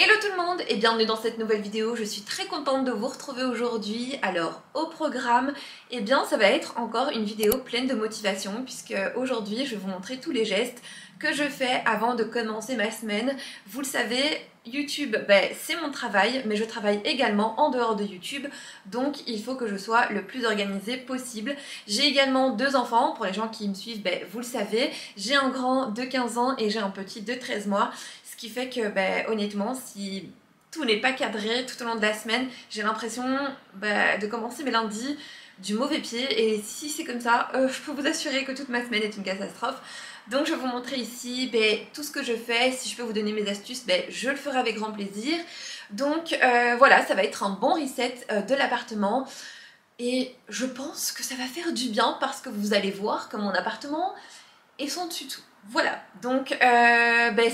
Hello tout le monde et bienvenue dans cette nouvelle vidéo, je suis très contente de vous retrouver aujourd'hui. Alors au programme, eh bien ça va être encore une vidéo pleine de motivation puisque aujourd'hui je vais vous montrer tous les gestes que je fais avant de commencer ma semaine. Vous le savez, YouTube c'est mon travail mais je travaille également en dehors de YouTube, donc il faut que je sois le plus organisée possible. J'ai également deux enfants, pour les gens qui me suivent vous le savez, j'ai un grand de 15 ans et j'ai un petit de 13 mois. Ce qui fait que honnêtement, si tout n'est pas cadré tout au long de la semaine, j'ai l'impression de commencer mes lundis du mauvais pied. Et si c'est comme ça, je peux vous assurer que toute ma semaine est une catastrophe. Donc je vais vous montrer ici tout ce que je fais. Si je peux vous donner mes astuces, je le ferai avec grand plaisir. Donc voilà, ça va être un bon reset de l'appartement. Et je pense que ça va faire du bien parce que vous allez voir que mon appartement est son tuto. Voilà, donc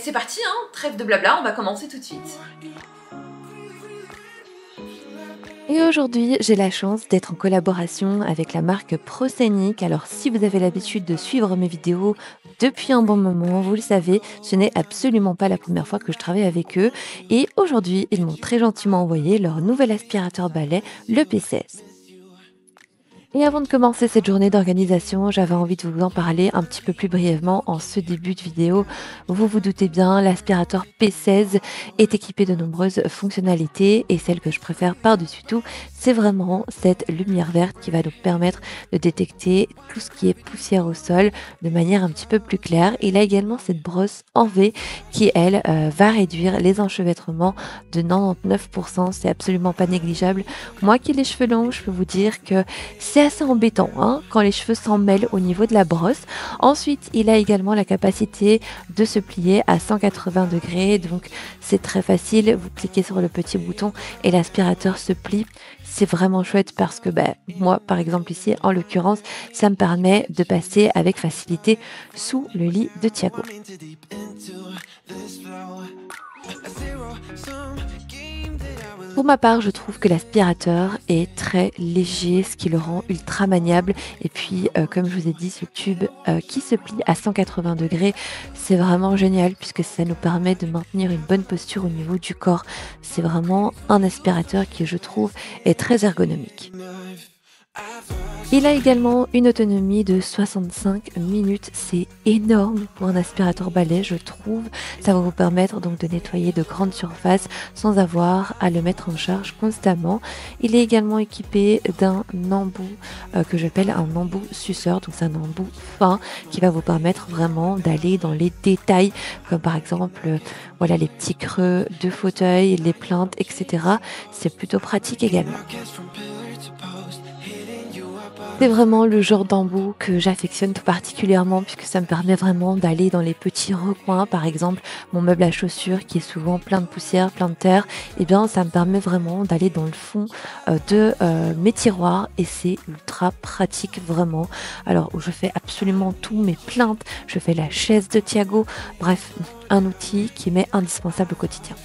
c'est parti, hein, trêve de blabla, on va commencer tout de suite. Et aujourd'hui, j'ai la chance d'être en collaboration avec la marque Proscenic. Alors si vous avez l'habitude de suivre mes vidéos depuis un bon moment, vous le savez, ce n'est absolument pas la première fois que je travaille avec eux. Et aujourd'hui, ils m'ont très gentiment envoyé leur nouvel aspirateur balai, le P16. Et avant de commencer cette journée d'organisation, j'avais envie de vous en parler un petit peu plus brièvement en ce début de vidéo. Vous vous doutez bien, l'aspirateur P16 est équipé de nombreuses fonctionnalités et celle que je préfère par-dessus tout, c'est vraiment cette lumière verte qui va nous permettre de détecter tout ce qui est poussière au sol de manière un petit peu plus claire. Il a également cette brosse en V qui, elle, va réduire les enchevêtrements de 99%. C'est absolument pas négligeable. Moi qui ai les cheveux longs, je peux vous dire que c'est assez embêtant quand les cheveux s'en mêlent au niveau de la brosse. Ensuite, il a également la capacité de se plier à 180 degrés. Donc, c'est très facile. Vous cliquez sur le petit bouton et l'aspirateur se plie. C'est vraiment chouette parce que moi, par exemple ici, en l'occurrence, ça me permet de passer avec facilité sous le lit de Thiago. Pour ma part, je trouve que l'aspirateur est très léger, ce qui le rend ultra maniable. Et puis, comme je vous ai dit, ce tube qui se plie à 180 degrés, c'est vraiment génial puisque ça nous permet de maintenir une bonne posture au niveau du corps. C'est vraiment un aspirateur qui, je trouve, est très ergonomique. Il a également une autonomie de 65 minutes, c'est énorme pour un aspirateur balai je trouve. Ça va vous permettre donc de nettoyer de grandes surfaces sans avoir à le mettre en charge constamment. Il est également équipé d'un embout que j'appelle un embout suceur, donc c'est un embout fin qui va vous permettre vraiment d'aller dans les détails comme par exemple voilà, les petits creux de fauteuil, les plaintes, etc. C'est plutôt pratique également. C'est vraiment le genre d'embout que j'affectionne tout particulièrement puisque ça me permet vraiment d'aller dans les petits recoins. Par exemple, mon meuble à chaussures qui est souvent plein de poussière, plein de terre, et bien ça me permet vraiment d'aller dans le fond de mes tiroirs et c'est ultra pratique vraiment. Alors je fais absolument tout, mes plaintes, je fais la chaise de Thiago, bref, un outil qui m'est indispensable au quotidien.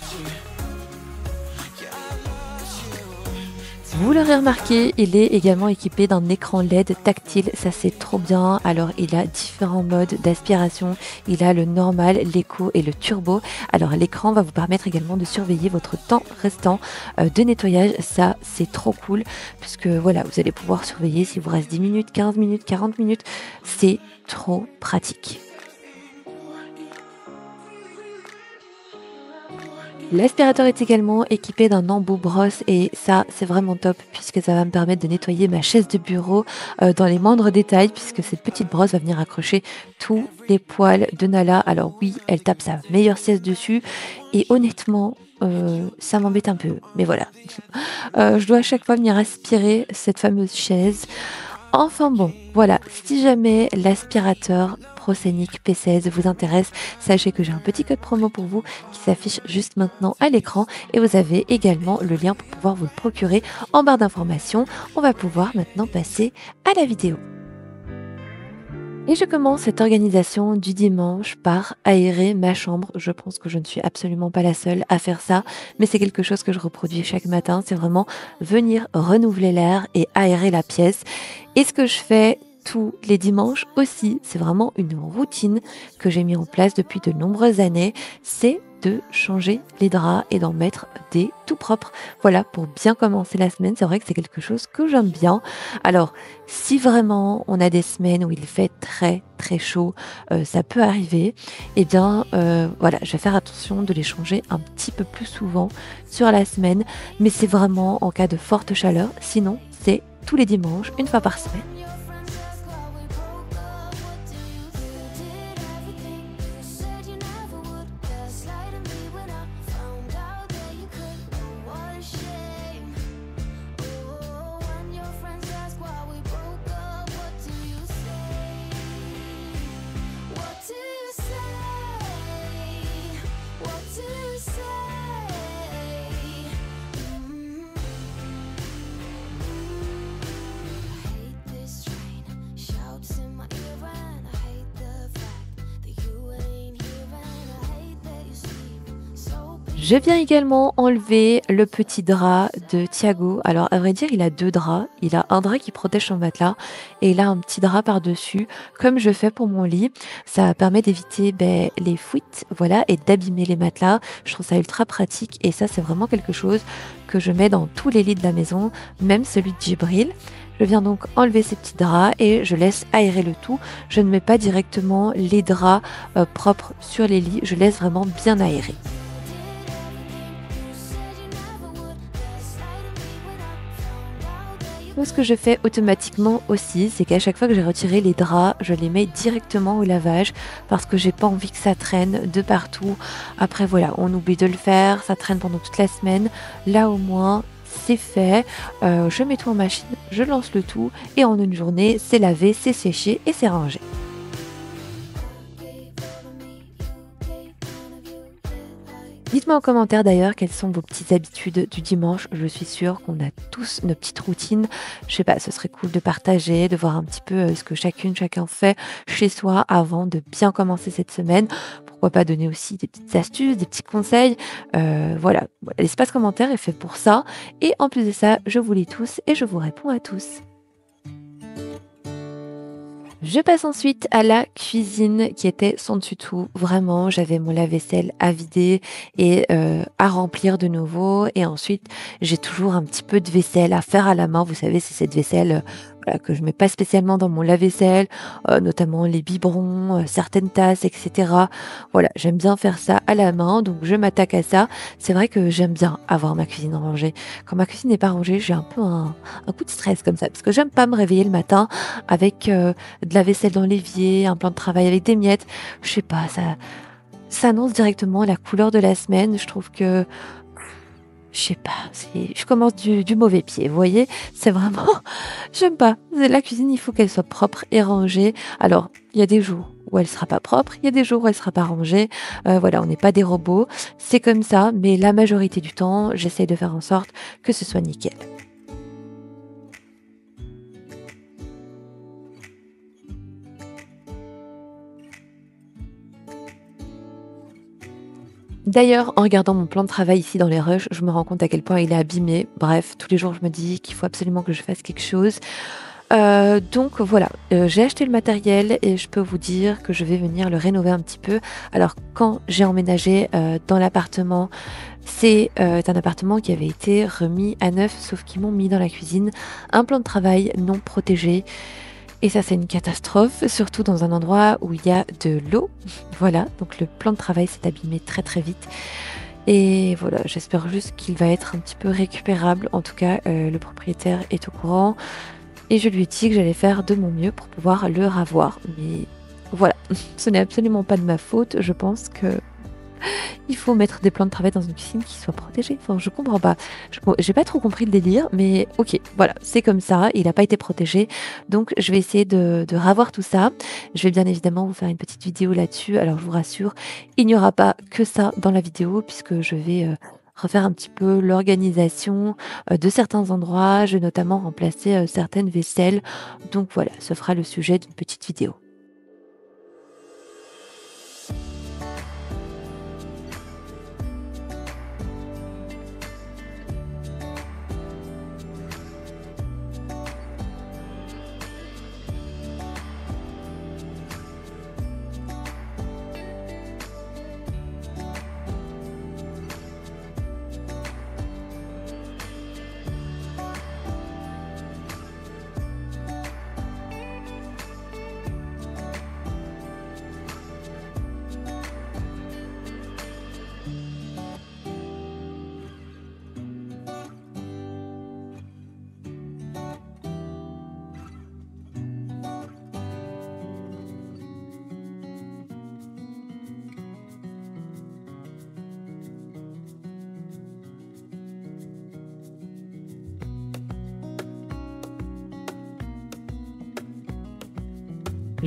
Vous l'aurez remarqué, il est également équipé d'un écran LED tactile, ça c'est trop bien. Alors il a différents modes d'aspiration, il a le normal, l'éco et le turbo. Alors l'écran va vous permettre également de surveiller votre temps restant de nettoyage, ça c'est trop cool puisque voilà, vous allez pouvoir surveiller s'il vous reste 10 minutes, 15 minutes, 40 minutes, c'est trop pratique. L'aspirateur est également équipé d'un embout brosse et ça c'est vraiment top puisque ça va me permettre de nettoyer ma chaise de bureau dans les moindres détails puisque cette petite brosse va venir accrocher tous les poils de Nala. Alors oui, elle tape sa meilleure sieste dessus et honnêtement ça m'embête un peu, mais voilà. Je dois à chaque fois venir aspirer cette fameuse chaise. Enfin bon, voilà, si jamais l'aspirateur Proscenic P16 vous intéresse, sachez que j'ai un petit code promo pour vous qui s'affiche juste maintenant à l'écran et vous avez également le lien pour pouvoir vous le procurer en barre d'informations. On va pouvoir maintenant passer à la vidéo. Et je commence cette organisation du dimanche par aérer ma chambre. Je pense que je ne suis absolument pas la seule à faire ça, mais c'est quelque chose que je reproduis chaque matin. C'est vraiment venir renouveler l'air et aérer la pièce. Et ce que je fais tous les dimanches aussi, c'est vraiment une routine que j'ai mis en place depuis de nombreuses années, c'est de changer les draps et d'en mettre des tout propres. Voilà, pour bien commencer la semaine, c'est vrai que c'est quelque chose que j'aime bien. Alors, si vraiment on a des semaines où il fait très très chaud, ça peut arriver, eh bien voilà, je vais faire attention de les changer un petit peu plus souvent sur la semaine, mais c'est vraiment en cas de forte chaleur, sinon c'est tous les dimanches, une fois par semaine. Je viens également enlever le petit drap de Thiago. Alors à vrai dire, il a 2 draps. Il a un drap qui protège son matelas et il a un petit drap par-dessus, comme je fais pour mon lit. Ça permet d'éviter les fuites, voilà, et d'abîmer les matelas. Je trouve ça ultra pratique et ça, c'est vraiment quelque chose que je mets dans tous les lits de la maison, même celui de Djibril. Je viens donc enlever ces petits draps et je laisse aérer le tout. Je ne mets pas directement les draps propres sur les lits. Je laisse vraiment bien aérer. Ce que je fais automatiquement aussi, c'est qu'à chaque fois que j'ai retiré les draps, je les mets directement au lavage parce que j'ai pas envie que ça traîne de partout. Après voilà, on oublie de le faire, ça traîne pendant toute la semaine. Là au moins, c'est fait. Je mets tout en machine, je lance le tout et en une journée, c'est lavé, c'est séché et c'est rangé. Dites-moi en commentaire d'ailleurs quelles sont vos petites habitudes du dimanche. Je suis sûre qu'on a tous nos petites routines. Je sais pas, ce serait cool de partager, de voir un petit peu ce que chacun fait chez soi avant de bien commencer cette semaine. Pourquoi pas donner aussi des petites astuces, des petits conseils. Voilà, l'espace commentaire est fait pour ça. Et en plus de ça, je vous lis tous et je vous réponds à tous. Je passe ensuite à la cuisine qui était sans dessus tout. Vraiment, j'avais mon lave-vaisselle à vider et à remplir de nouveau. Et ensuite, j'ai toujours un petit peu de vaisselle à faire à la main. Vous savez, c'est cette vaisselle voilà, que je mets pas spécialement dans mon lave-vaisselle, notamment les biberons, certaines tasses, etc. Voilà, j'aime bien faire ça à la main, donc je m'attaque à ça. C'est vrai que j'aime bien avoir ma cuisine rangée. Quand ma cuisine n'est pas rangée, j'ai un peu un coup de stress comme ça, parce que j'aime pas me réveiller le matin avec de la vaisselle dans l'évier, un plan de travail avec des miettes. Je sais pas, ça annonce directement la couleur de la semaine. Je trouve que je sais pas, je commence du mauvais pied, vous voyez? C'est vraiment, j'aime pas. La cuisine, il faut qu'elle soit propre et rangée. Alors, il y a des jours où elle sera pas propre, il y a des jours où elle sera pas rangée. Voilà, on n'est pas des robots, c'est comme ça, mais la majorité du temps, j'essaye de faire en sorte que ce soit nickel. D'ailleurs, en regardant mon plan de travail ici dans les rushs, je me rends compte à quel point il est abîmé. Bref, tous les jours, je me dis qu'il faut absolument que je fasse quelque chose. Donc voilà, j'ai acheté le matériel et je peux vous dire que je vais venir le rénover un petit peu. Alors quand j'ai emménagé dans l'appartement, c'est un appartement qui avait été remis à neuf, sauf qu'ils m'ont mis dans la cuisine un plan de travail non protégé. Et ça, c'est une catastrophe, surtout dans un endroit où il y a de l'eau. Voilà, donc le plan de travail s'est abîmé très très vite. Et voilà, j'espère juste qu'il va être un petit peu récupérable. En tout cas, le propriétaire est au courant. Et je lui ai dit que j'allais faire de mon mieux pour pouvoir le ravoir. Mais voilà, ce n'est absolument pas de ma faute. Je pense que il faut mettre des plans de travail dans une cuisine qui soit protégée. Enfin, je comprends pas. J'ai pas trop compris le délire, mais ok, voilà, c'est comme ça. Il n'a pas été protégé. Donc, je vais essayer de ravoir tout ça. Je vais bien évidemment vous faire une petite vidéo là-dessus. Alors, je vous rassure, il n'y aura pas que ça dans la vidéo, puisque je vais refaire un petit peu l'organisation de certains endroits. Je vais notamment remplacer certaines vaisselles. Donc voilà, ce fera le sujet d'une petite vidéo.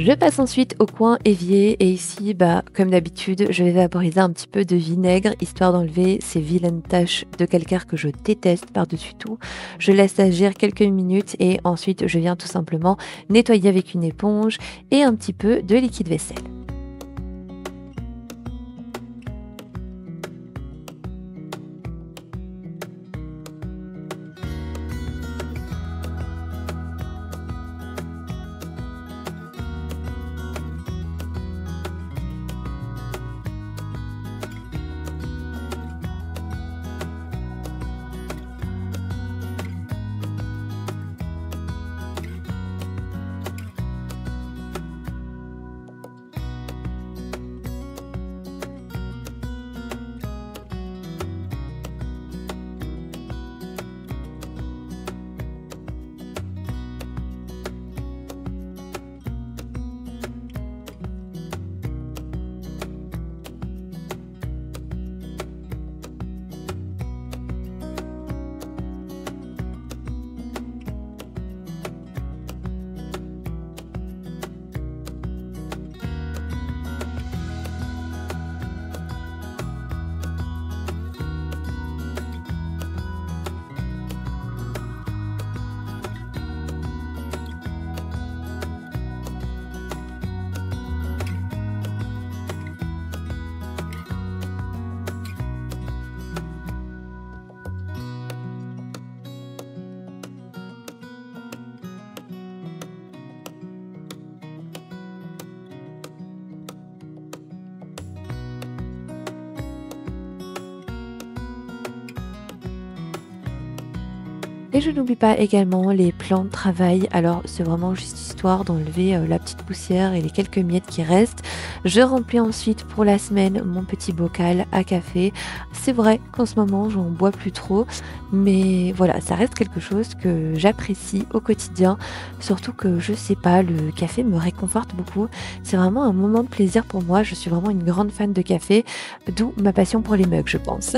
Je passe ensuite au coin évier et ici, comme d'habitude, je vais vaporiser un petit peu de vinaigre histoire d'enlever ces vilaines taches de calcaire que je déteste par-dessus tout. Je laisse agir quelques minutes et ensuite je viens tout simplement nettoyer avec une éponge et un petit peu de liquide vaisselle. Et je n'oublie pas également les plans de travail. Alors c'est vraiment juste histoire d'enlever la petite poussière et les quelques miettes qui restent. Je remplis ensuite pour la semaine mon petit bocal à café. C'est vrai qu'en ce moment j'en bois plus trop, mais voilà, ça reste quelque chose que j'apprécie au quotidien. Surtout que je sais pas, le café me réconforte beaucoup. C'est vraiment un moment de plaisir pour moi. Je suis vraiment une grande fan de café, d'où ma passion pour les mugs, je pense.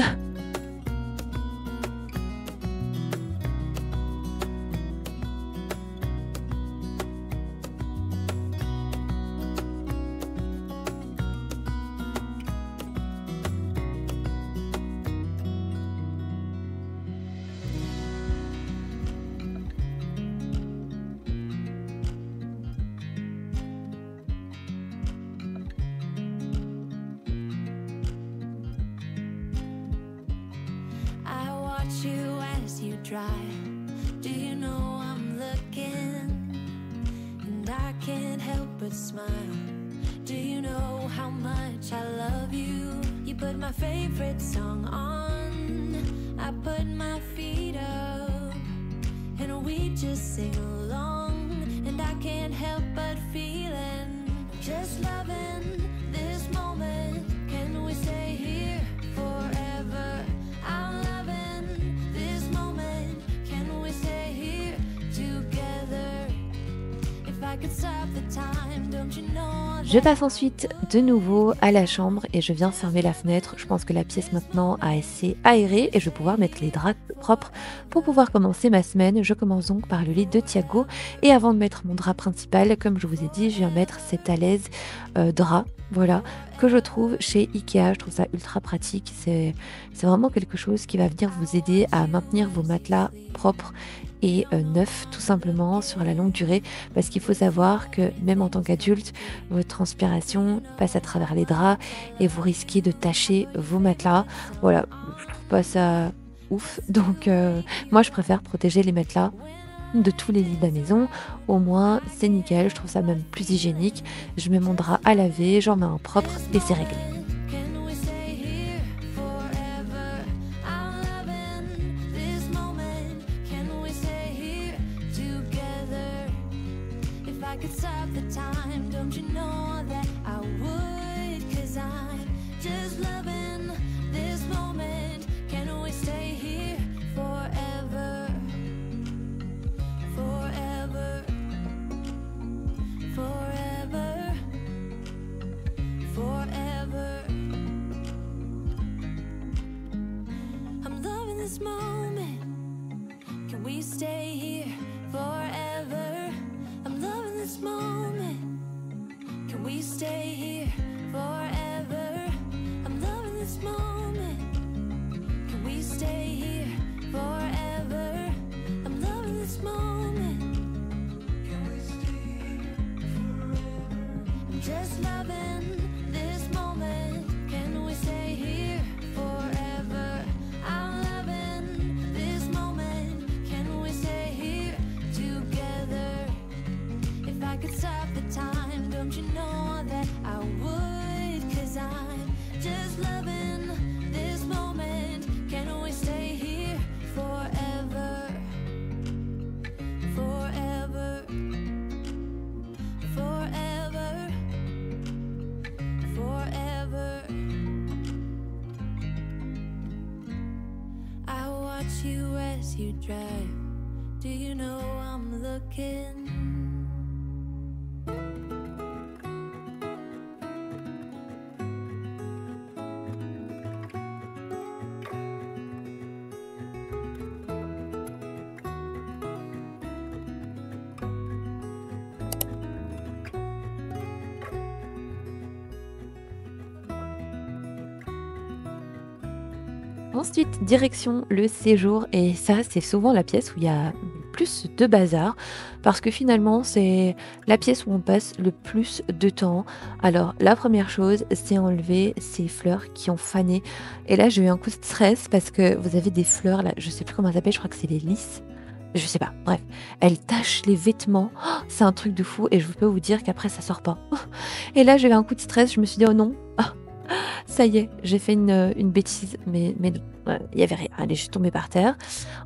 I watch you as you drive. Do you know I'm looking? And I can't help but smile. Do you know how much I love you? You put my favorite song on. I put my feet up, and we just sing along. And I can't help but feeling, just loving this moment. Can we stay here forever? I'm loving this moment. Can we stay here together? If I could stop the time, don't you know? Je passe ensuite de nouveau à la chambre et je viens fermer la fenêtre. Je pense que la pièce maintenant a assez aéré et je vais pouvoir mettre les draps propres pour pouvoir commencer ma semaine. Je commence donc par le lit de Thiago et avant de mettre mon drap principal, comme je vous ai dit, je viens mettre cet à l'aise drap, voilà, que je trouve chez Ikea. Je trouve ça ultra pratique. C'est vraiment quelque chose qui va venir vous aider à maintenir vos matelas propres et neuf tout simplement sur la longue durée, parce qu'il faut savoir que même en tant qu'adulte, votre transpiration passe à travers les draps et vous risquez de tacher vos matelas. Voilà, je trouve pas ça ouf, donc moi je préfère protéger les matelas de tous les lits de la maison. Au moins c'est nickel, je trouve ça même plus hygiénique. Je mets mon drap à laver, j'en mets un propre et c'est réglé. This moment, can we stay here forever? I'm loving this moment. as you drive. Do you know I'm looking? Ensuite, direction le séjour et ça, c'est souvent la pièce où il y a le plus de bazar parce que finalement, c'est la pièce où on passe le plus de temps. Alors, la première chose, c'est enlever ces fleurs qui ont fané et là, j'ai eu un coup de stress parce que vous avez des fleurs là, je sais plus comment elles s'appellent, je crois que c'est les lys. Je sais pas, bref, elles tachent les vêtements. Oh, c'est un truc de fou et je peux vous dire qu'après ça sort pas. Et là, j'ai eu un coup de stress, je me suis dit: «Oh non, ça y est, j'ai fait une bêtise», mais non, il y avait rien, elle est juste tombée par terre.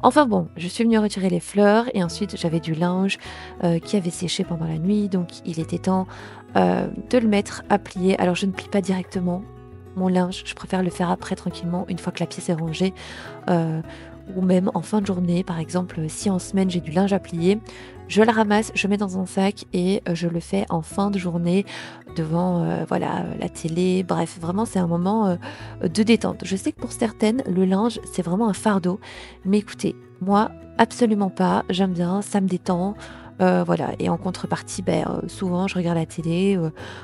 Enfin bon, je suis venue retirer les fleurs et ensuite j'avais du linge, qui avait séché pendant la nuit, donc il était temps, de le mettre à plier. Alors je ne plie pas directement mon linge, je préfère le faire après tranquillement, une fois que la pièce est rangée, heu, ou même en fin de journée, par exemple, si en semaine j'ai du linge à plier, je le ramasse, je mets dans un sac et je le fais en fin de journée devant, voilà, la télé. Bref, vraiment c'est un moment, de détente. Je sais que pour certaines, le linge, c'est vraiment un fardeau, mais écoutez, moi, absolument pas. J'aime bien, ça me détend, voilà et en contrepartie, souvent je regarde la télé,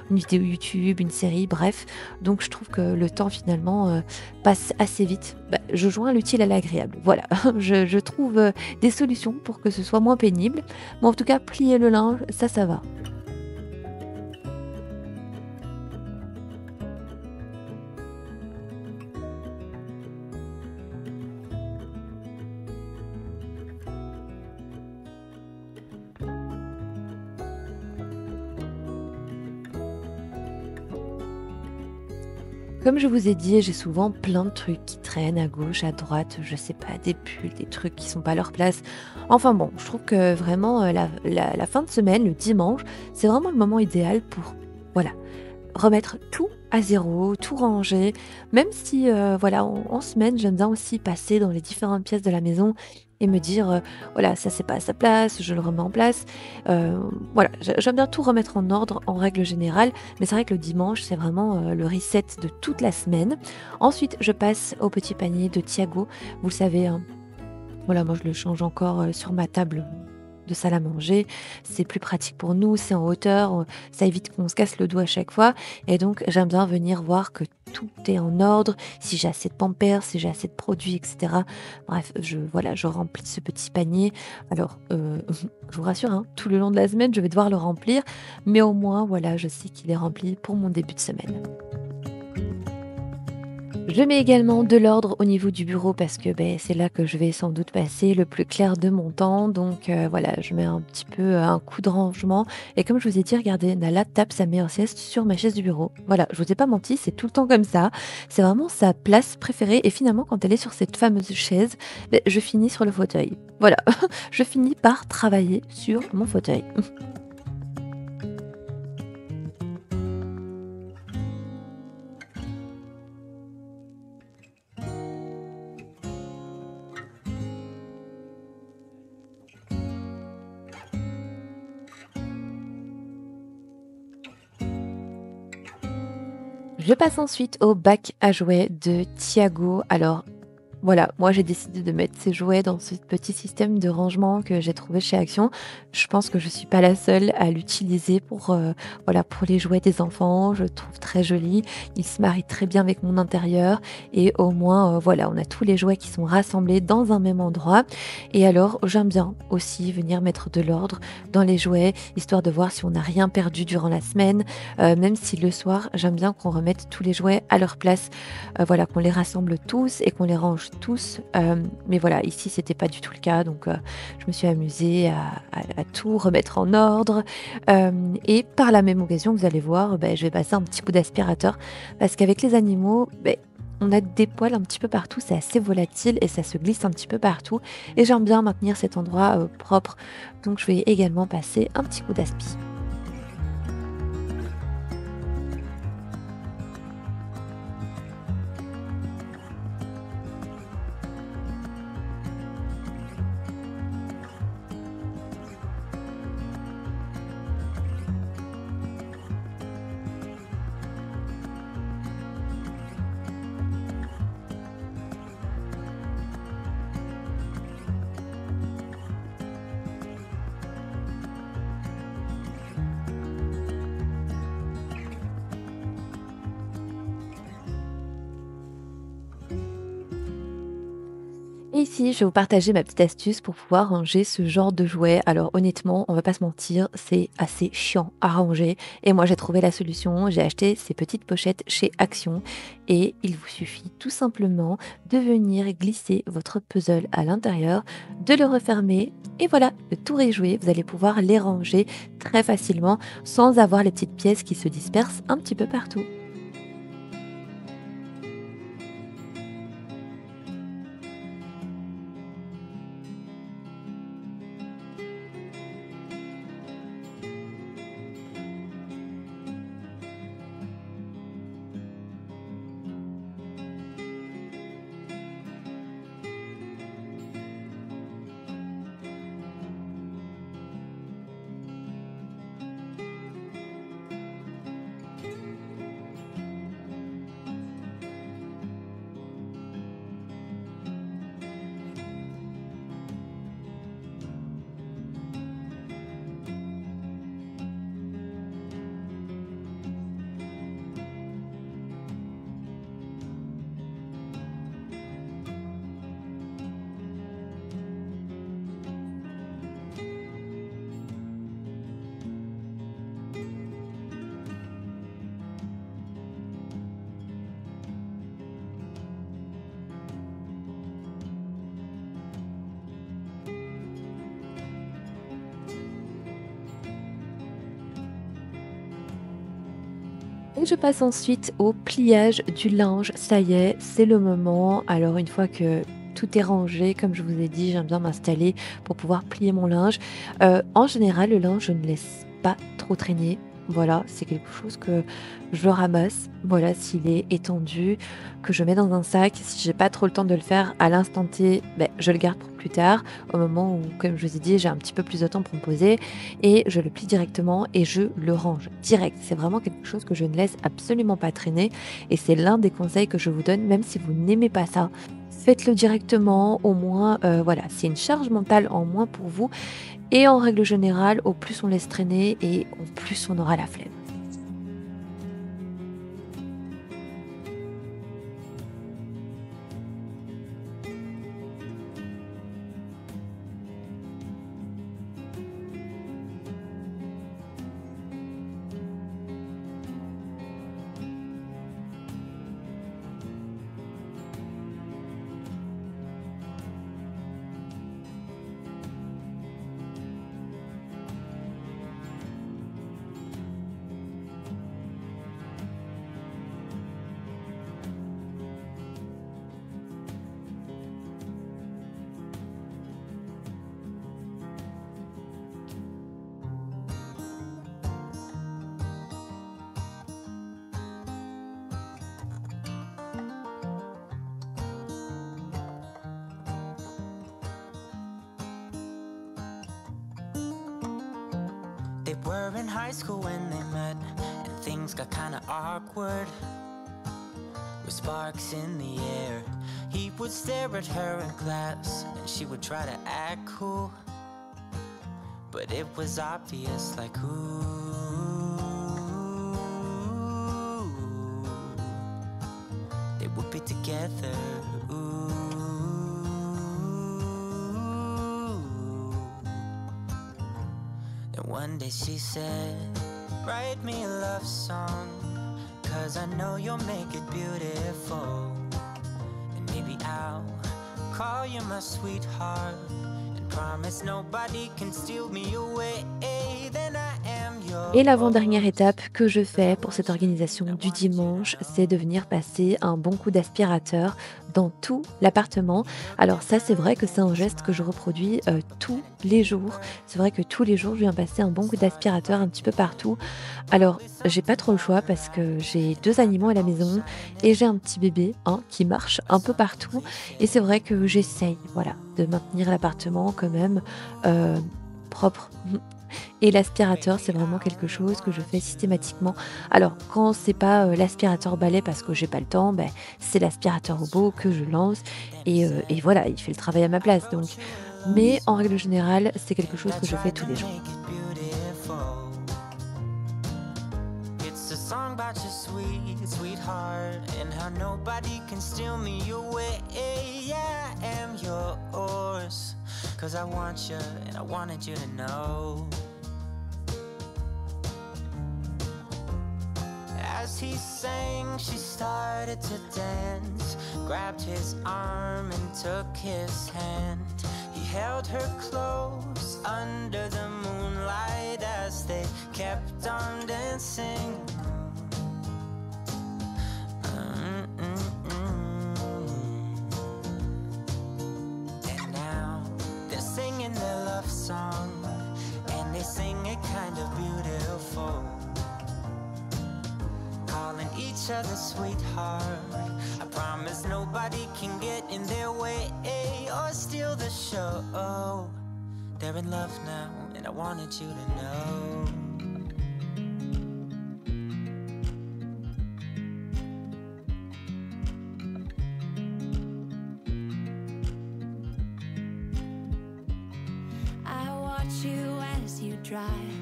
une vidéo YouTube, une série, bref. Donc je trouve que le temps finalement, passe assez vite. Je joins l'utile à l'agréable. Voilà, je trouve, des solutions pour que ce soit moins pénible. Mais en tout cas, plier le linge, ça va. Comme je vous ai dit, j'ai souvent plein de trucs qui traînent à gauche, à droite, je sais pas, des pulls, des trucs qui sont pas à leur place. Enfin bon, je trouve que vraiment la fin de semaine, le dimanche, c'est vraiment le moment idéal pour, voilà, remettre tout à zéro, tout ranger. Même si, voilà, en semaine, j'aime bien aussi passer dans les différentes pièces de la maison et me dire, voilà, ça c'est pas à sa place, je le remets en place. Heu, voilà, j'aime bien tout remettre en ordre en règle générale, mais c'est vrai que le dimanche, c'est vraiment, le reset de toute la semaine. Ensuite, je passe au petit panier de Tiago. Vous le savez, hein, voilà, moi je le change encore, sur ma table de salle à manger. C'est plus pratique pour nous, c'est en hauteur, ça évite qu'on se casse le dos à chaque fois et donc j'aime bien venir voir que tout est en ordre, si j'ai assez de Pampers, si j'ai assez de produits et cetera. Bref, je remplis ce petit panier. Alors, je vous rassure, hein, tout le long de la semaine, je vais devoir le remplir, mais au moins, voilà, je sais qu'il est rempli pour mon début de semaine. Je mets également de l'ordre au niveau du bureau parce que c'est là que je vais sans doute passer le plus clair de mon temps. Donc voilà, je mets un petit peu un coup de rangement. Et comme je vous ai dit, regardez, Nala tape sa meilleure sieste sur ma chaise du bureau. Voilà, je vous ai pas menti, c'est tout le temps comme ça. C'est vraiment sa place préférée. Et finalement, quand elle est sur cette fameuse chaise, je finis sur le fauteuil. Voilà, je finis par travailler sur mon fauteuil. Je passe ensuite au bac à jouets de Tiago. Alors, voilà, moi j'ai décidé de mettre ces jouets dans ce petit système de rangement que j'ai trouvé chez Action. Je pense que je suis pas la seule à l'utiliser pour, voilà, pour les jouets des enfants. Je le trouve très joli. Il se marie très bien avec mon intérieur et au moins, voilà, on a tous les jouets qui sont rassemblés dans un même endroit. Et alors, j'aime bien aussi venir mettre de l'ordre dans les jouets, histoire de voir si on n'a rien perdu durant la semaine. Même si le soir, j'aime bien qu'on remette tous les jouets à leur place, voilà, qu'on les rassemble tous et qu'on les range tous. Mais voilà, ici, c'était pas du tout le cas. Donc, je me suis amusée à tout remettre en ordre. Et par la même occasion, vous allez voir, je vais passer un petit coup d'aspirateur parce qu'avec les animaux, on a des poils un petit peu partout, c'est assez volatile et ça se glisse un petit peu partout. Et j'aime bien maintenir cet endroit propre. Donc, je vais également passer un petit coup d'aspi. Ici, je vais vous partager ma petite astuce pour pouvoir ranger ce genre de jouets. Alors honnêtement, on va pas se mentir, c'est assez chiant à ranger. Et moi, j'ai trouvé la solution. J'ai acheté ces petites pochettes chez Action. Et il vous suffit tout simplement de venir glisser votre puzzle à l'intérieur, de le refermer. Et voilà, le tour est joué. Vous allez pouvoir les ranger très facilement sans avoir les petites pièces qui se dispersent un petit peu partout. Et je passe ensuite au pliage du linge. Ça y est, c'est le moment. Alors une fois que tout est rangé, comme je vous ai dit, j'aime bien m'installer pour pouvoir plier mon linge. En général, le linge, je ne laisse pas trop traîner. Voilà, c'est quelque chose que je ramasse. Voilà, s'il est étendu, que je mets dans un sac. Si j'ai pas trop le temps de le faire à l'instant T, ben, je le garde pour plus tard, au moment où, comme je vous ai dit, j'ai un petit peu plus de temps pour me poser. Et je le plie directement et je le range direct. C'est vraiment quelque chose que je ne laisse absolument pas traîner. Et c'est l'un des conseils que je vous donne, même si vous n'aimez pas ça. Faites-le directement, au moins, voilà, c'est une charge mentale en moins pour vous. Et en règle générale, au plus on laisse traîner et au plus on aura la flemme. They were in high school when they met, and things got kinda awkward. With sparks in the air, he would stare at her in class, and she would try to act cool. But it was obvious, like, ooh, they would be together, ooh. And one day she said, write me a love song, 'cause I know you'll make it beautiful. And maybe I'll call you my sweetheart, and promise nobody can steal me away. Then I am yours. Et l'avant-dernière étape que je fais pour cette organisation du dimanche, c'est de venir passer un bon coup d'aspirateur dans tout l'appartement. Alors ça, c'est vrai que c'est un geste que je reproduis tous les jours. C'est vrai que tous les jours, je viens passer un bon coup d'aspirateur un petit peu partout. Alors, j'ai pas trop le choix parce que j'ai 2 animaux à la maison et j'ai un petit bébé qui marche un peu partout. Et c'est vrai que j'essaye, voilà, de maintenir l'appartement quand même propre. Et l'aspirateur, c'est vraiment quelque chose que je fais systématiquement. Alors, quand c'est pas l'aspirateur balai parce que j'ai pas le temps, ben, c'est l'aspirateur robot que je lance et voilà, il fait le travail à ma place. Donc, mais en règle générale, c'est quelque chose que je fais tous les jours. It's a song about your sweet sweetheart, and how nobody can steal me away. Yeah, I am yours, 'cause I want you and I wanted you to know. As he sang, she started to dance, grabbed his arm and took his hand. He held her close under the moonlight as they kept on dancing. And now they're singing their love song, and they sing it kind of beautiful, calling each other sweetheart. I promise nobody can get in their way or steal the show. They're in love now, and I wanted you to know. I watch you as you drive.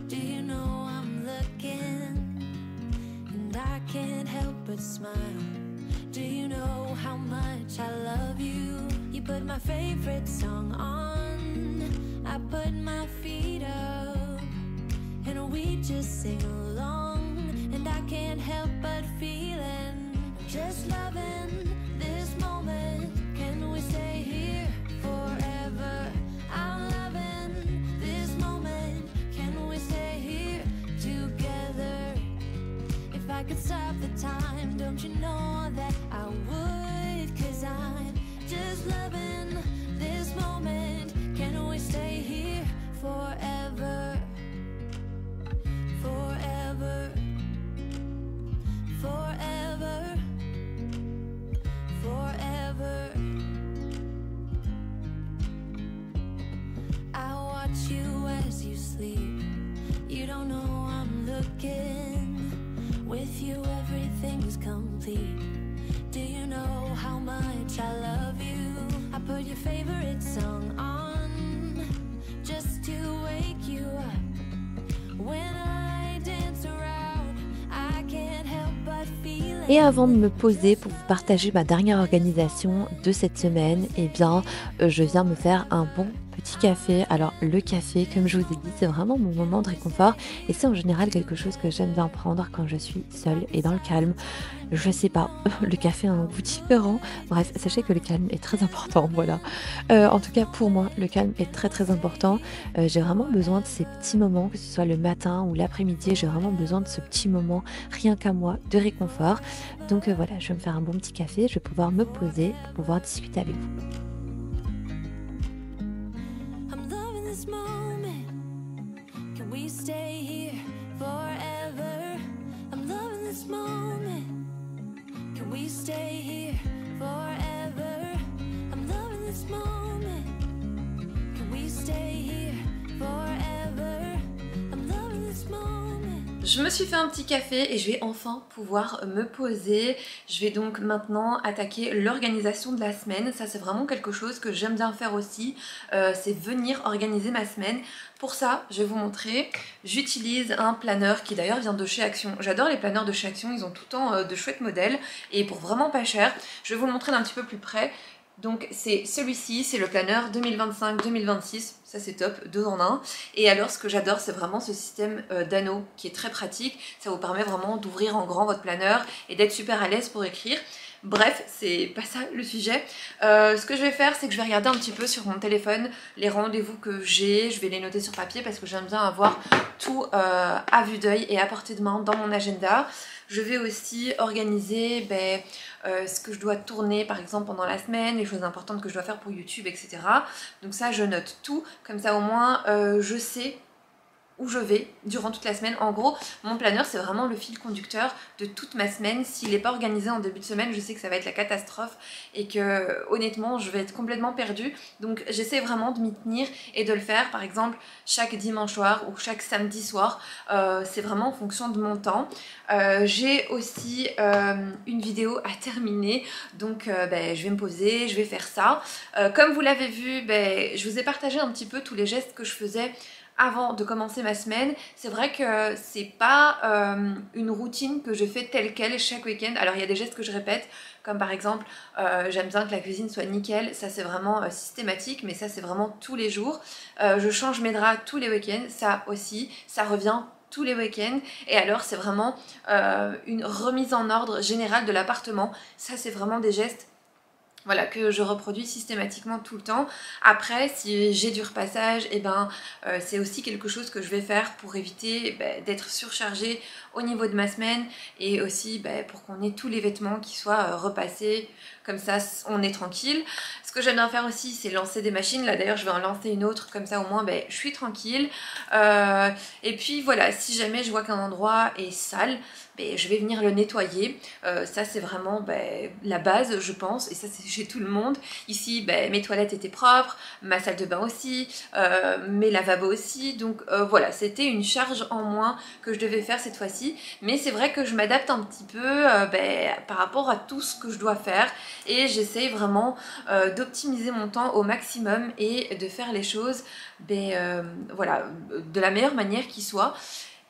Do you know I'm looking? And I can't help but smile. Do you know how much I love you? You put my favorite song on, I put my feet up, and we just sing along. And I can't help but feeling, just loving this moment. Can we stay here forever? I'm loving this moment. Can we stay here together? If I could stop the time, don't you know that I would? 'Cause I'm just loving this moment. Can we stay here forever? Forever. Forever. Forever. I watch you as you sleep. You don't know I'm looking. With you everything's complete. Do you know how much I love you? I put your favorite song on, just to wake you up. When I dance around, I can't help but feel it. Et avant de me poser pour vous partager ma dernière organisation de cette semaine, eh bien, je viens me faire un bon petit café. Alors le café, comme je vous ai dit, c'est vraiment mon moment de réconfort et c'est en général quelque chose que j'aime bien prendre quand je suis seule et dans le calme. Je sais pas, le café a un goût différent. Bref, sachez que le calme est très important, voilà. En tout cas pour moi, le calme est très très important. J'ai vraiment besoin de ces petits moments, que ce soit le matin ou l'après-midi, j'ai vraiment besoin de ce petit moment, rien qu'à moi, de réconfort. Donc voilà, je vais me faire un bon petit café, je vais pouvoir me poser pour pouvoir discuter avec vous. I'm loving this moment. Can we stay here forever? I'm loving this moment. Can we stay here forever? I'm loving this moment. Can we stay here forever? I'm loving this moment. Je me suis fait un petit café et je vais enfin pouvoir me poser. Je vais donc maintenant attaquer l'organisation de la semaine. Ça c'est vraiment quelque chose que j'aime bien faire aussi. C'est venir organiser ma semaine. Pour ça, je vais vous montrer. J'utilise un planeur qui d'ailleurs vient de chez Action. J'adore les planeurs de chez Action, ils ont tout le temps de chouettes modèles et pour vraiment pas cher. Je vais vous le montrer d'un petit peu plus près. Donc c'est celui-ci, c'est le planeur 2025-2026, ça c'est top, 2 en 1. Et alors ce que j'adore c'est vraiment ce système d'anneaux qui est très pratique, ça vous permet vraiment d'ouvrir en grand votre planeur et d'être super à l'aise pour écrire. Bref, c'est pas ça le sujet. Ce que je vais faire, c'est que je vais regarder un petit peu sur mon téléphone les rendez-vous que j'ai. Je vais les noter sur papier parce que j'aime bien avoir tout à vue d'œil et à portée de main dans mon agenda. Je vais aussi organiser ce que je dois tourner par exemple pendant la semaine, les choses importantes que je dois faire pour YouTube, etc. Donc ça, je note tout. Comme ça, au moins, je sais où je vais durant toute la semaine. En gros, mon planeur c'est vraiment le fil conducteur de toute ma semaine. S'il n'est pas organisé en début de semaine, je sais que ça va être la catastrophe et que honnêtement je vais être complètement perdue. Donc j'essaie vraiment de m'y tenir et de le faire par exemple chaque dimanche soir ou chaque samedi soir. C'est vraiment en fonction de mon temps. J'ai aussi une vidéo à terminer, donc je vais me poser, je vais faire ça. Comme vous l'avez vu, je vous ai partagé un petit peu tous les gestes que je faisais avant de commencer ma semaine. C'est vrai que c'est pas une routine que je fais telle quelle chaque week-end. Alors il y a des gestes que je répète, comme par exemple j'aime bien que la cuisine soit nickel, ça c'est vraiment systématique, mais ça c'est vraiment tous les jours. Je change mes draps tous les week-ends, ça aussi, ça revient tous les week-ends. Et alors c'est vraiment une remise en ordre générale de l'appartement. Ça c'est vraiment des gestes, voilà, que je reproduis systématiquement tout le temps. Après, si j'ai du repassage, et c'est aussi quelque chose que je vais faire pour éviter d'être surchargée au niveau de ma semaine, et aussi pour qu'on ait tous les vêtements qui soient repassés, comme ça on est tranquille. Ce que j'aime bien faire aussi, c'est lancer des machines. Là d'ailleurs je vais en lancer une autre, comme ça au moins je suis tranquille. Et puis voilà, si jamais je vois qu'un endroit est sale, je vais venir le nettoyer. Ça c'est vraiment la base, je pense, et ça c'est chez tout le monde. Ici mes toilettes étaient propres, ma salle de bain aussi, mes lavabos aussi, donc voilà, c'était une charge en moins que je devais faire cette fois-ci. Mais c'est vrai que je m'adapte un petit peu par rapport à tout ce que je dois faire, et j'essaye vraiment d'optimiser mon temps au maximum et de faire les choses voilà, de la meilleure manière qui soit.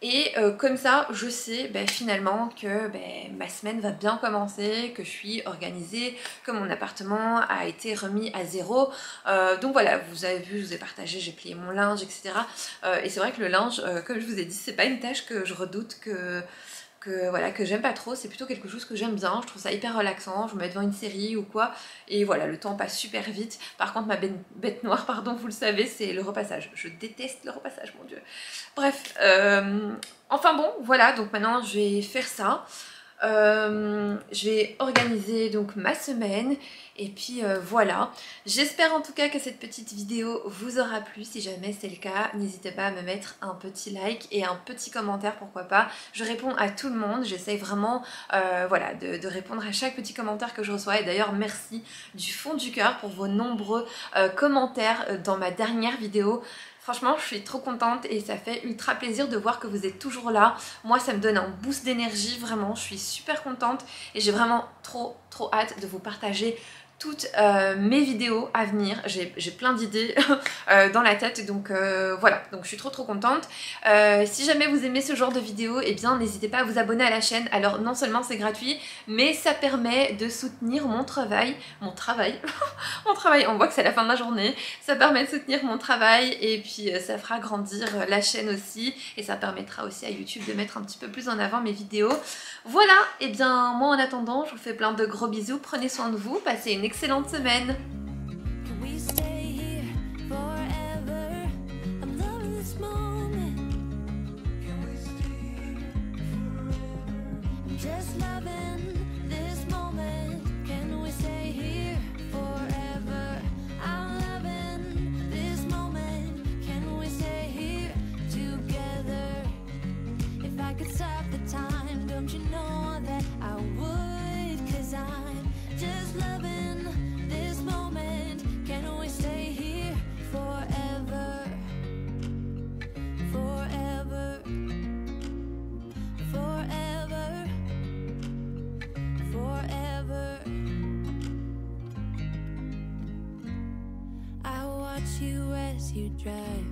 Et comme ça, je sais finalement que ma semaine va bien commencer, que je suis organisée, que mon appartement a été remis à zéro. Donc voilà, vous avez vu, je vous ai partagé, j'ai plié mon linge, etc. Et c'est vrai que le linge, comme je vous ai dit, c'est pas une tâche que je redoute, que j'aime pas trop. C'est plutôt quelque chose que j'aime bien, je trouve ça hyper relaxant. Je me mets devant une série ou quoi, et voilà, le temps passe super vite. Par contre ma bête noire, pardon, vous le savez, c'est le repassage. Je déteste le repassage, mon dieu. Bref, enfin bon, voilà, donc maintenant je vais faire ça. Je vais organiser donc ma semaine, et puis voilà. J'espère en tout cas que cette petite vidéo vous aura plu. Si jamais c'est le cas, n'hésitez pas à me mettre un petit like et un petit commentaire, pourquoi pas. Je réponds à tout le monde, j'essaye vraiment voilà, de répondre à chaque petit commentaire que je reçois. Et d'ailleurs merci du fond du cœur pour vos nombreux commentaires dans ma dernière vidéo. Franchement, je suis trop contente et ça fait ultra plaisir de voir que vous êtes toujours là. Moi, ça me donne un boost d'énergie, vraiment. Je suis super contente et j'ai vraiment trop hâte de vous partager toutes mes vidéos à venir. J'ai plein d'idées dans la tête, donc voilà, donc je suis trop contente. Si jamais vous aimez ce genre de vidéos, eh bien n'hésitez pas à vous abonner à la chaîne. Alors non seulement c'est gratuit, mais ça permet de soutenir mon travail, mon travail, on voit que c'est la fin de la journée. Ça permet de soutenir mon travail, et puis ça fera grandir la chaîne aussi, et ça permettra aussi à YouTube de mettre un petit peu plus en avant mes vidéos. Voilà, et bien moi en attendant, je vous fais plein de gros bisous, prenez soin de vous, passez une excellente semaine. Can we stay here forever? I'm loving this moment. Can we stay here forever? I'm just loving this moment. Can we stay here forever? I'm loving this moment. Can we stay here together? If I could stop the time, don't you know that I would? 'Cause I'm just loving this moment. Can we stay here forever? Forever. Forever. Forever. I watch you as you drive.